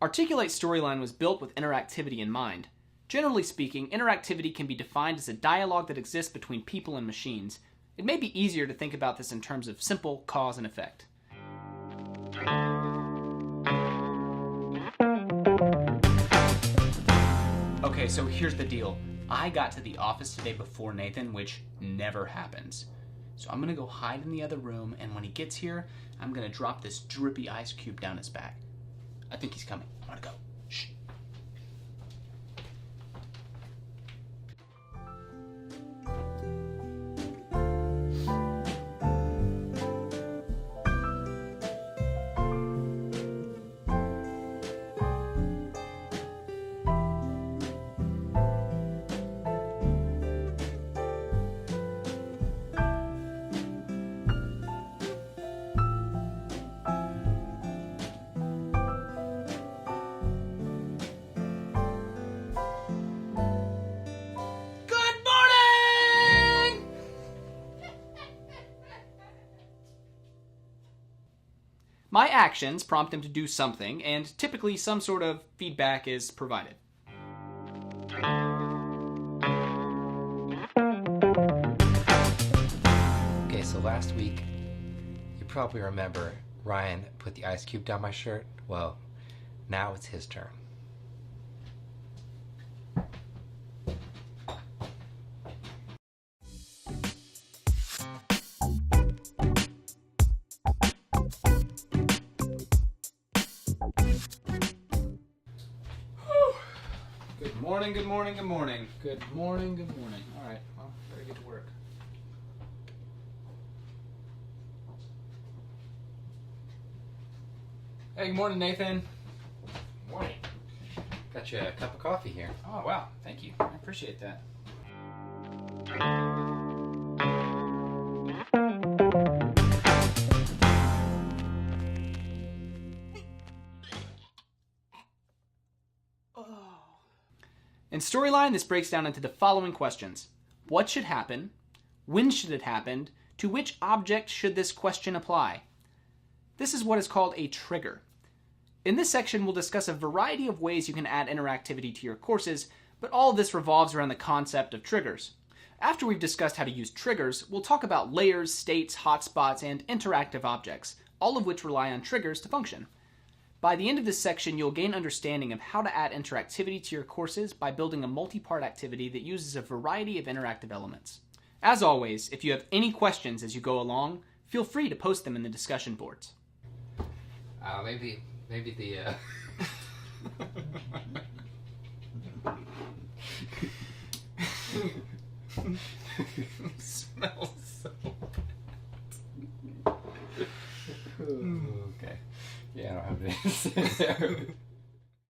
Articulate Storyline was built with interactivity in mind. Generally speaking, interactivity can be defined as a dialogue that exists between people and machines. It may be easier to think about this in terms of simple cause and effect. Okay, so here's the deal. I got to the office today before Nathan, which never happens. So I'm gonna go hide in the other room, and when he gets here, I'm gonna drop this drippy ice cube down his back. I think he's coming. I'm gonna go. Shh. My actions prompt him to do something, and typically some sort of feedback is provided. Okay, so last week, you probably remember Ryan put the ice cube down my shirt. Well, now it's his turn. Good morning, good morning, good morning. Good morning, good morning. All right, well, better get to work. Hey, good morning, Nathan. Morning. Got you a cup of coffee here. Oh, wow, thank you. I appreciate that. In Storyline, this breaks down into the following questions. What should happen? When should it happen? To which object should this question apply? This is what is called a trigger. In this section, we'll discuss a variety of ways you can add interactivity to your courses, but all of this revolves around the concept of triggers. After we've discussed how to use triggers, we'll talk about layers, states, hotspots, and interactive objects, all of which rely on triggers to function. By the end of this section, you'll gain understanding of how to add interactivity to your courses by building a multi-part activity that uses a variety of interactive elements. As always, if you have any questions as you go along, feel free to post them in the discussion boards. Maybe the Smells so Okay. Yeah, I don't have anything to say there.